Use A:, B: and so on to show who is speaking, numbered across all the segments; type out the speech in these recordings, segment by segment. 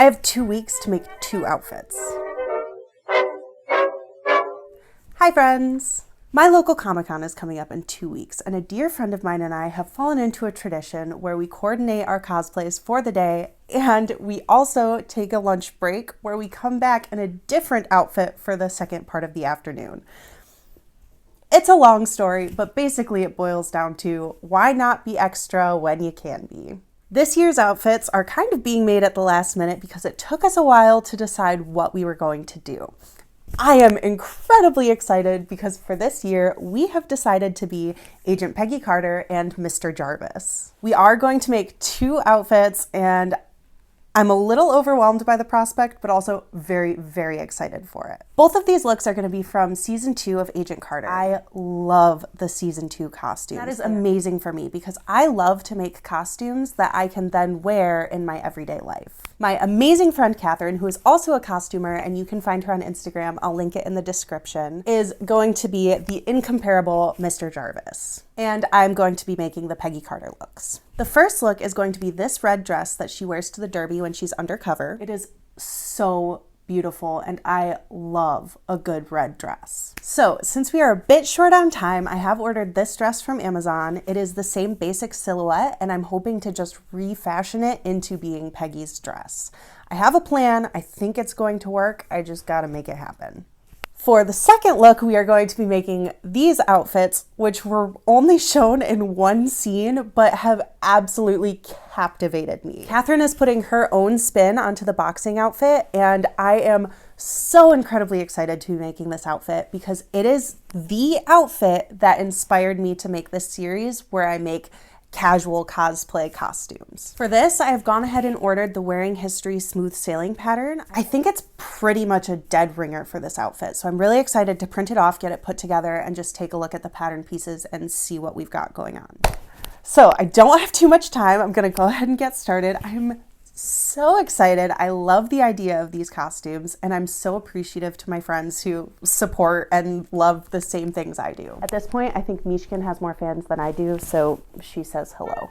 A: I have 2 weeks to make 2 outfits. Hi friends! My local Comic-Con is coming up in 2 weeks, and a dear friend of mine and I have fallen into a tradition where we coordinate our cosplays for the day, and we also take a lunch break where we come back in a different outfit for the second part of the afternoon. It's a long story, but basically it boils down to why not be extra when you can be? This year's outfits are kind of being made at the last minute because it took us a while to decide what we were going to do. I am incredibly excited because for this year, we have decided to be Agent Peggy Carter and Mr. Jarvis. We are going to make 2 outfits, and I'm a little overwhelmed by the prospect, but also very, very excited for it. Both of these looks are going to be from season 2 of Agent Carter. I love the season 2 costumes. That is amazing for me because I love to make costumes that I can then wear in my everyday life. My amazing friend Catherine, who is also a costumer, and you can find her on Instagram, I'll link it in the description, is going to be the incomparable Mr. Jarvis. And I'm going to be making the Peggy Carter looks. The first look is going to be this red dress that she wears to the Derby when she's undercover. It is so beautiful, and I love a good red dress. So since we are a bit short on time, I have ordered this dress from Amazon. It is the same basic silhouette, and I'm hoping to just refashion it into being Peggy's dress. I have a plan. I think it's going to work. I just gotta make it happen. For the second look, we are going to be making these outfits, which were only shown in one scene, but have absolutely captivated me. Catherine is putting her own spin onto the boxing outfit, and I am so incredibly excited to be making this outfit because it is the outfit that inspired me to make this series where I make casual cosplay costumes. For this, I have gone ahead and ordered the Wearing History smooth sailing pattern. I think it's pretty much a dead ringer for this outfit, so I'm really excited to print it off, get it put together, and just take a look at the pattern pieces and see what we've got going on. So I don't have too much time. I'm gonna go ahead and get started. I'm so excited. I love the idea of these costumes, and I'm so appreciative to my friends who support and love the same things I do. At this point, I think Mishkin has more fans than I do, so she says hello.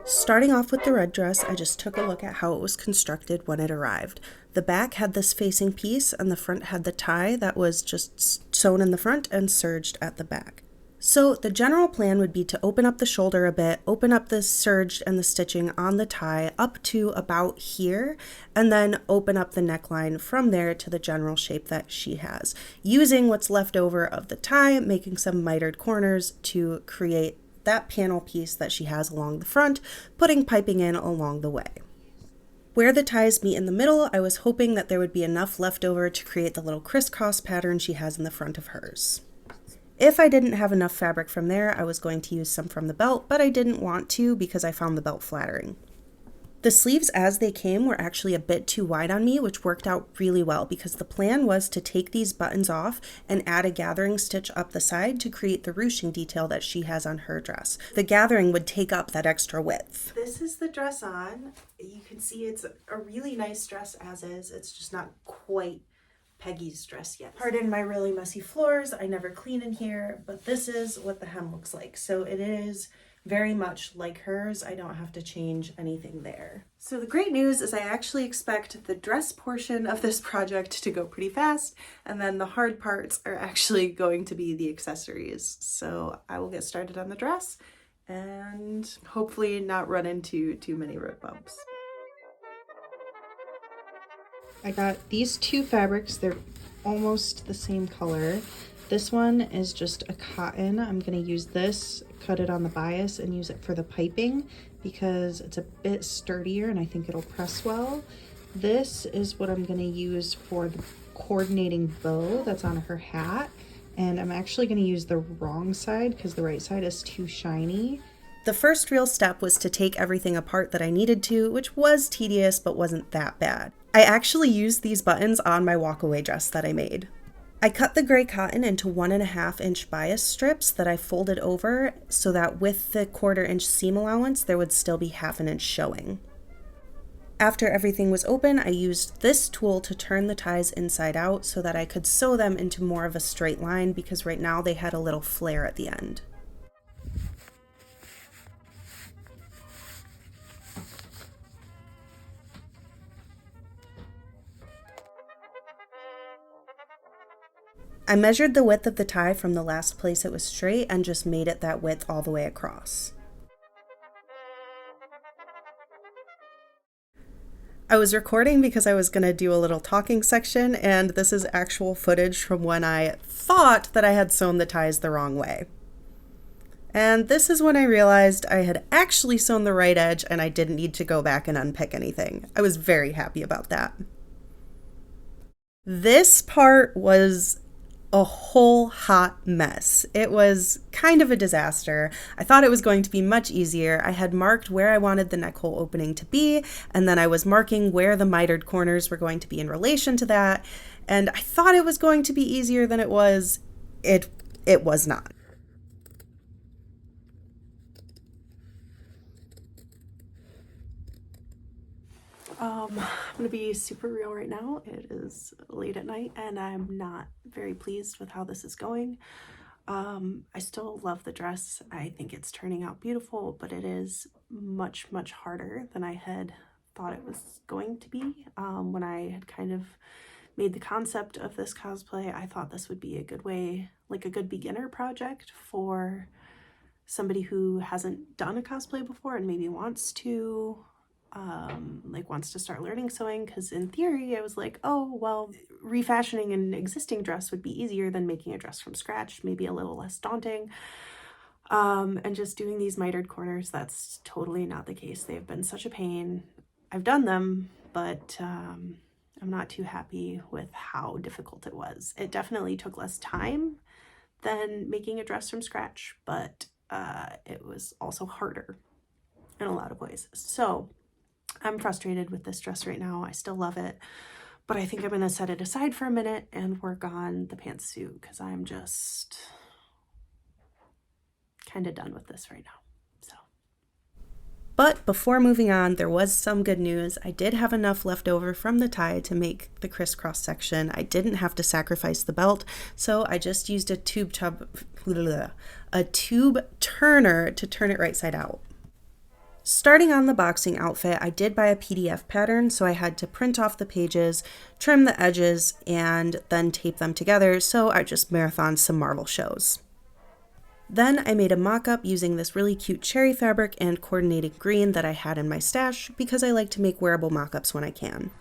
A: Starting off with the red dress, I just took a look at how it was constructed when it arrived. The back had this facing piece, and the front had the tie that was just sewn in the front and serged at the back. So the general plan would be to open up the shoulder a bit, open up the serge and the stitching on the tie up to about here, and then open up the neckline from there to the general shape that she has, using what's left over of the tie, making some mitered corners to create that panel piece that she has along the front, putting piping in along the way. Where the ties meet in the middle, I was hoping that there would be enough left over to create the little crisscross pattern she has in the front of hers. If I didn't have enough fabric from there, I was going to use some from the belt, but I didn't want to because I found the belt flattering. The sleeves as they came were actually a bit too wide on me, which worked out really well because the plan was to take these buttons off and add a gathering stitch up the side to create the ruching detail that she has on her dress. The gathering would take up that extra width. This is the dress on. You can see it's a really nice dress as is. It's just not quite Peggy's dress yet. Pardon my really messy floors. I never clean in here, but this is what the hem looks like. So it is very much like hers. I don't have to change anything there. So the great news is I actually expect the dress portion of this project to go pretty fast, and then the hard parts are actually going to be the accessories. So I will get started on the dress and hopefully not run into too many road bumps. I got these 2 fabrics. They're almost the same color. This one is just a cotton. I'm going to use this, cut it on the bias, and use it for the piping because it's a bit sturdier and I think it'll press well. This is what I'm going to use for the coordinating bow that's on her hat. And I'm actually going to use the wrong side because the right side is too shiny. The first real step was to take everything apart that I needed to, which was tedious but wasn't that bad. I actually used these buttons on my walkaway dress that I made. I cut the gray cotton into 1.5 inch bias strips that I folded over so that with the 1/4 inch seam allowance, there would still be 1/2 inch showing. After everything was open, I used this tool to turn the ties inside out so that I could sew them into more of a straight line because right now they had a little flare at the end. I measured the width of the tie from the last place it was straight and just made it that width all the way across. I was recording because I was going to do a little talking section, and this is actual footage from when I thought that I had sewn the ties the wrong way. And this is when I realized I had actually sewn the right edge and I didn't need to go back and unpick anything. I was very happy about that. This part was a whole hot mess. It was kind of a disaster. I thought it was going to be much easier. I had marked where I wanted the neck hole opening to be, and then I was marking where the mitered corners were going to be in relation to that, and I thought it was going to be easier than it was. It was not. I'm gonna be super real right now. It is late at night and I'm not very pleased with how this is going. I still love the dress. I think it's turning out beautiful, but it is much, much harder than I had thought it was going to be. When I had kind of made the concept of this cosplay, I thought this would be a good way, like a good beginner project for somebody who hasn't done a cosplay before and maybe wants to start learning sewing, because in theory I was like, oh well, refashioning an existing dress would be easier than making a dress from scratch, maybe a little less daunting. And just doing these mitered corners, that's totally not the case. They've been such a pain. I've done them, but I'm not too happy with how difficult it was. It definitely took less time than making a dress from scratch, but it was also harder in a lot of ways. So I'm frustrated with this dress right now. I still love it, but I think I'm going to set it aside for a minute and work on the pantsuit because I'm just kind of done with this right now. So, but before moving on, there was some good news. I did have enough left over from the tie to make the crisscross section. I didn't have to sacrifice the belt, so I just used a tube turner to turn it right side out. Starting on the boxing outfit, I did buy a PDF pattern, so I had to print off the pages, trim the edges, and then tape them together, so I just marathoned some Marvel shows. Then I made a mock-up using this really cute cherry fabric and coordinating green that I had in my stash because I like to make wearable mock-ups when I can.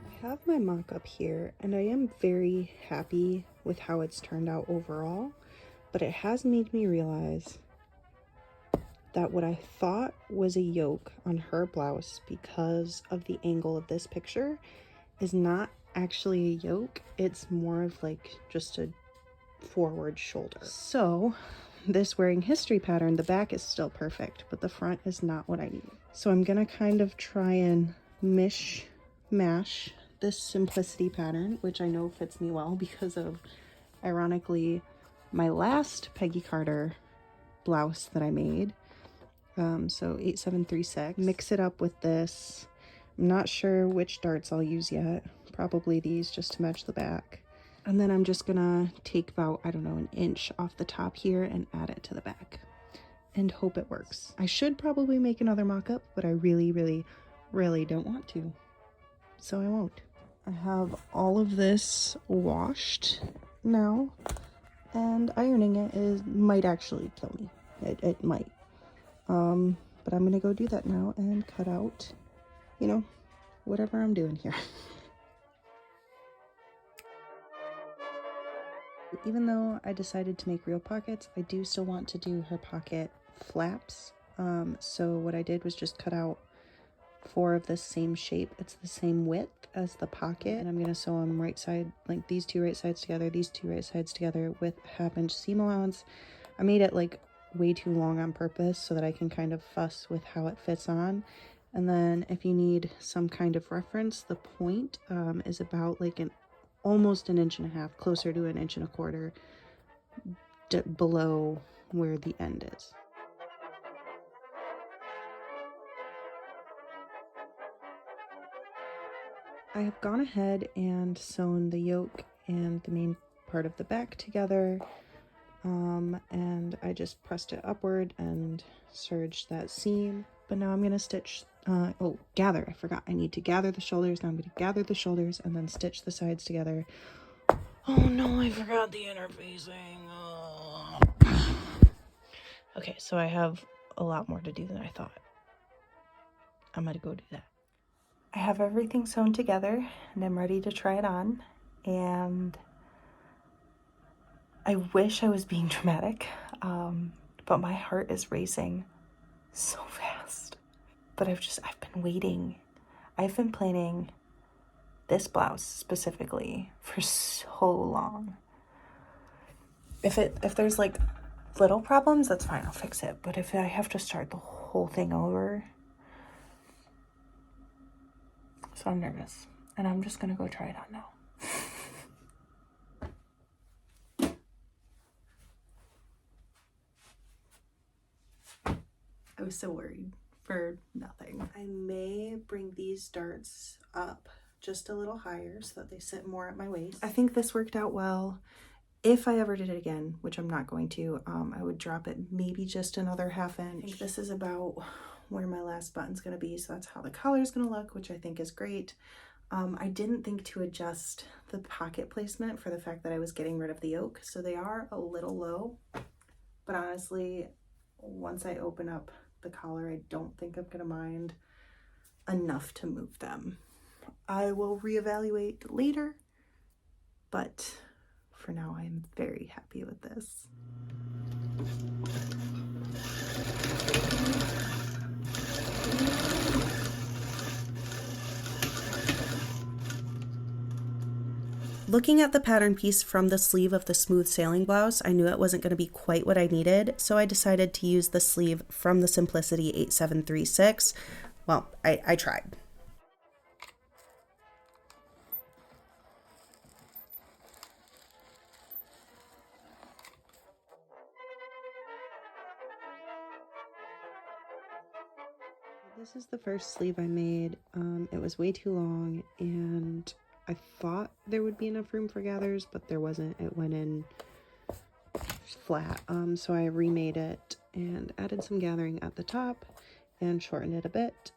A: I have my mock-up here, and I am very happy with how it's turned out overall, but it has made me realize that what I thought was a yoke on her blouse because of the angle of this picture is not actually a yoke. It's more of like just a forward shoulder. So this wearing history pattern, the back is still perfect, but the front is not what I need. So I'm gonna kind of try and mash this simplicity pattern, which I know fits me well because of, ironically, my last Peggy Carter blouse that I made. So 8736. Mix it up with this. I'm not sure which darts I'll use yet. Probably these just to match the back. And then I'm just gonna take about, I don't know, an inch off the top here and add it to the back and hope it works. I should probably make another mock-up, but I really, really, really don't want to. So I won't. I have all of this washed now, and ironing it might actually kill me. It might. But I'm gonna go do that now and cut out, you know, whatever I'm doing here. Even though I decided to make real pockets, I do still want to do her pocket flaps. So what I did was just cut out 4 of the same shape. It's the same width as the pocket, and I'm gonna sew them right side, like these 2 right sides together, these 2 right sides together with 1/2 inch seam allowance. I made it like way too long on purpose so that I can kind of fuss with how it fits on. And then if you need some kind of reference, the point is about like almost 1.5 inches, closer to 1.25 inches below where the end is. I have gone ahead and sewn the yoke and the main part of the back together. And I just pressed it upward and serged that seam. But now I'm going to stitch gather. I forgot. I need to gather the shoulders. Now I'm going to gather the shoulders and then stitch the sides together. Oh no, I forgot the interfacing. Okay, so I have a lot more to do than I thought. I'm going to go do that. I have everything sewn together and I'm ready to try it on. And I wish I was being dramatic, but my heart is racing so fast. But I've been waiting. I've been planning this blouse specifically for so long. If there's like little problems, that's fine, I'll fix it. But if I have to start the whole thing over, so I'm nervous. And I'm just gonna go try it on now. I was so worried for nothing. I may bring these darts up just a little higher so that they sit more at my waist. I think this worked out well. If I ever did it again, which I'm not going to, I would drop it maybe just another ½ inch. I think this is about where my last button's gonna be, so that's how the collar's gonna look, which I think is great. I didn't think to adjust the pocket placement for the fact that I was getting rid of the yoke, so they are a little low, but honestly, once I open up the collar, I don't think I'm gonna mind enough to move them. I will reevaluate later, but for now I'm very happy with this. Looking at the pattern piece from the sleeve of the smooth sailing blouse, I knew it wasn't going to be quite what I needed, so I decided to use the sleeve from the Simplicity 8736. Well, I tried. This is the first sleeve I made. It was way too long, and I thought there would be enough room for gathers, but there wasn't. It went in flat, so I remade it and added some gathering at the top and shortened it a bit.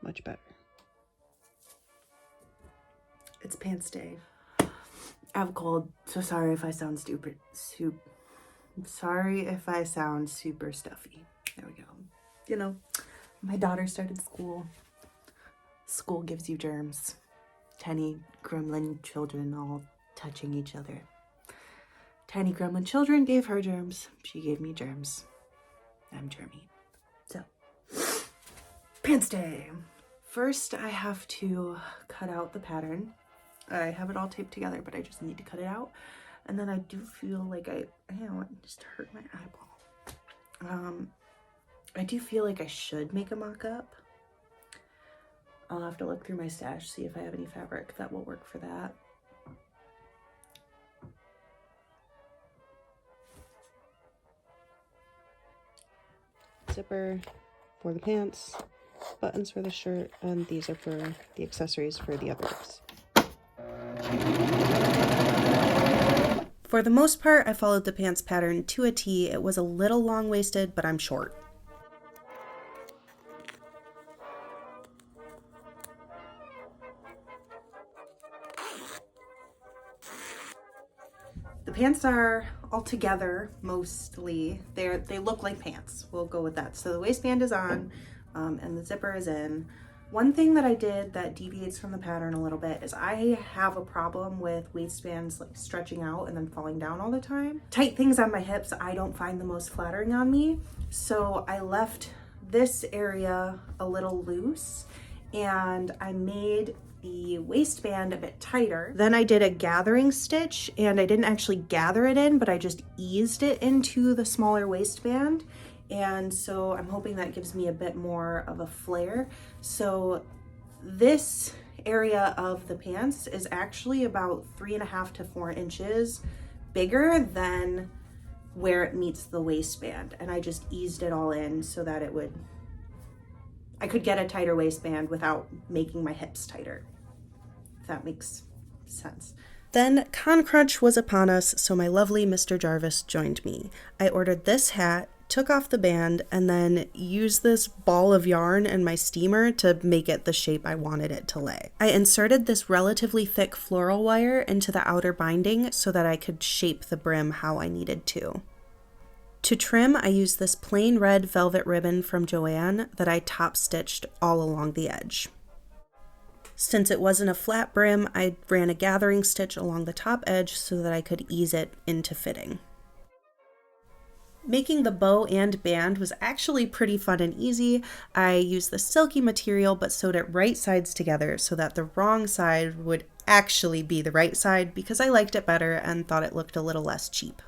A: Much better. It's pants day. I have a cold, so sorry if I sound sorry if I sound super stuffy. There we go. You know, my daughter started school. School gives you germs. Tiny gremlin children all touching each other. Tiny gremlin children gave her germs. She gave me germs. I'm germy. So, pants day. First, I have to cut out the pattern. I have it all taped together, but I just need to cut it out. And then I do feel like it just hurt my eyeball. I do feel like I should make a mock-up. I'll have to look through my stash, see if I have any fabric that will work for that. Zipper for the pants, buttons for the shirt, and these are for the accessories for the others. For the most part, I followed the pants pattern to a T. It was a little long-waisted, but I'm short. The pants are all together, mostly. They look like pants. We'll go with that. So the waistband is on, and the zipper is in. One thing that I did that deviates from the pattern a little bit is I have a problem with waistbands like stretching out and then falling down all the time. Tight things on my hips I don't find the most flattering on me, so I left this area a little loose and I made the waistband a bit tighter. Then I did a gathering stitch, and I didn't actually gather it in, but I just eased it into the smaller waistband. And so I'm hoping that gives me a bit more of a flare. So this area of the pants is actually about 3.5 to 4 inches bigger than where it meets the waistband. And I just eased it all in so that I could get a tighter waistband without making my hips tighter, if that makes sense. Then Con Crunch was upon us, so my lovely Mr. Jarvis joined me. I ordered this hat, took off the band, and then used this ball of yarn in my steamer to make it the shape I wanted it to lay. I inserted this relatively thick floral wire into the outer binding so that I could shape the brim how I needed to. To trim, I used this plain red velvet ribbon from Joann that I top stitched all along the edge. Since it wasn't a flat brim, I ran a gathering stitch along the top edge so that I could ease it into fitting. Making the bow and band was actually pretty fun and easy. I used the silky material but sewed it right sides together so that the wrong side would actually be the right side because I liked it better and thought it looked a little less cheap.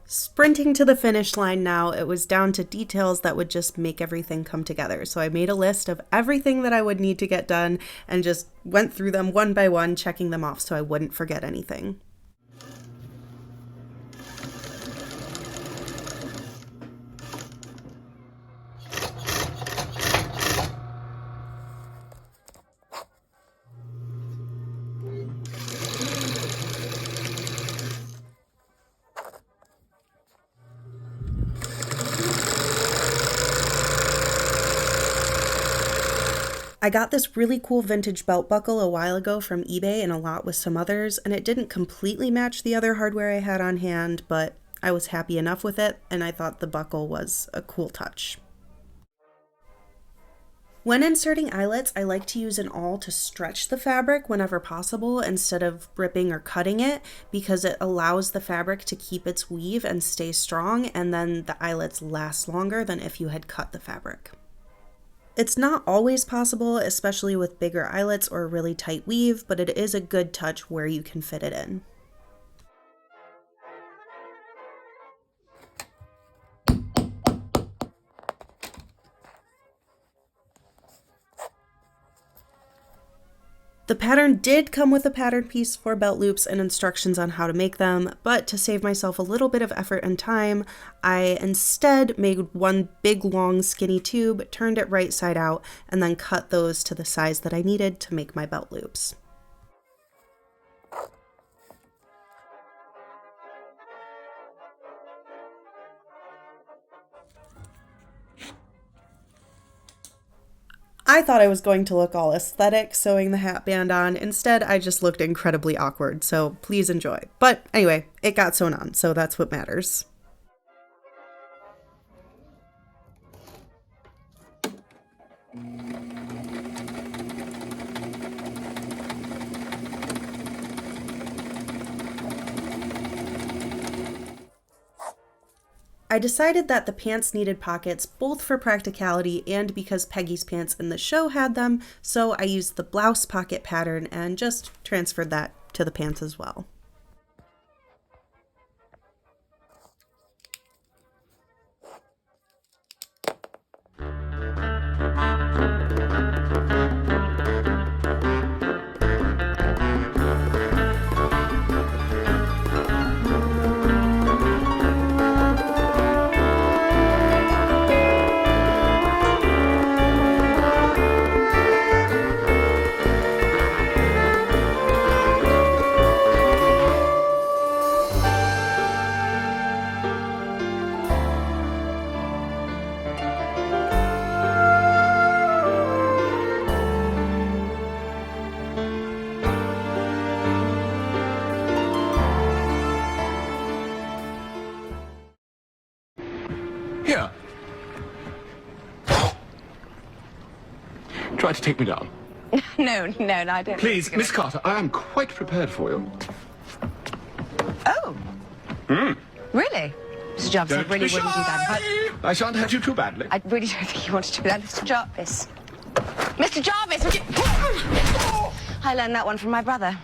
A: Sprinting to the finish line now, it was down to details that would just make everything come together. So I made a list of everything that I would need to get done and just went through them one by one, checking them off so I wouldn't forget anything. I got this really cool vintage belt buckle a while ago from eBay and a lot with some others, and it didn't completely match the other hardware I had on hand, but I was happy enough with it, and I thought the buckle was a cool touch. When inserting eyelets, I like to use an awl to stretch the fabric whenever possible instead of ripping or cutting it because it allows the fabric to keep its weave and stay strong, and then the eyelets last longer than if you had cut the fabric. It's not always possible, especially with bigger eyelets or a really tight weave, but it is a good touch where you can fit it in. The pattern did come with a pattern piece for belt loops and instructions on how to make them, but to save myself a little bit of effort and time, I instead made one big long skinny tube, turned it right side out, and then cut those to the size that I needed to make my belt loops. I thought I was going to look all aesthetic sewing the hat band on. Instead, I just looked incredibly awkward, so please enjoy. But anyway, it got sewn on, so that's what matters. I decided that the pants needed pockets both for practicality and because Peggy's pants in the show had them, so I used the blouse pocket pattern and just transferred that to the pants as well.
B: Here. Try to take me down.
C: No, I don't.
B: Please, Miss Carter, I am quite prepared for you.
C: Oh. Really? Mr. Jarvis, I really wouldn't do that.
B: I shan't hurt you too badly.
C: I really don't think you want to do that, Mr. Jarvis. Mr. Jarvis, would you... I learned that one from my brother.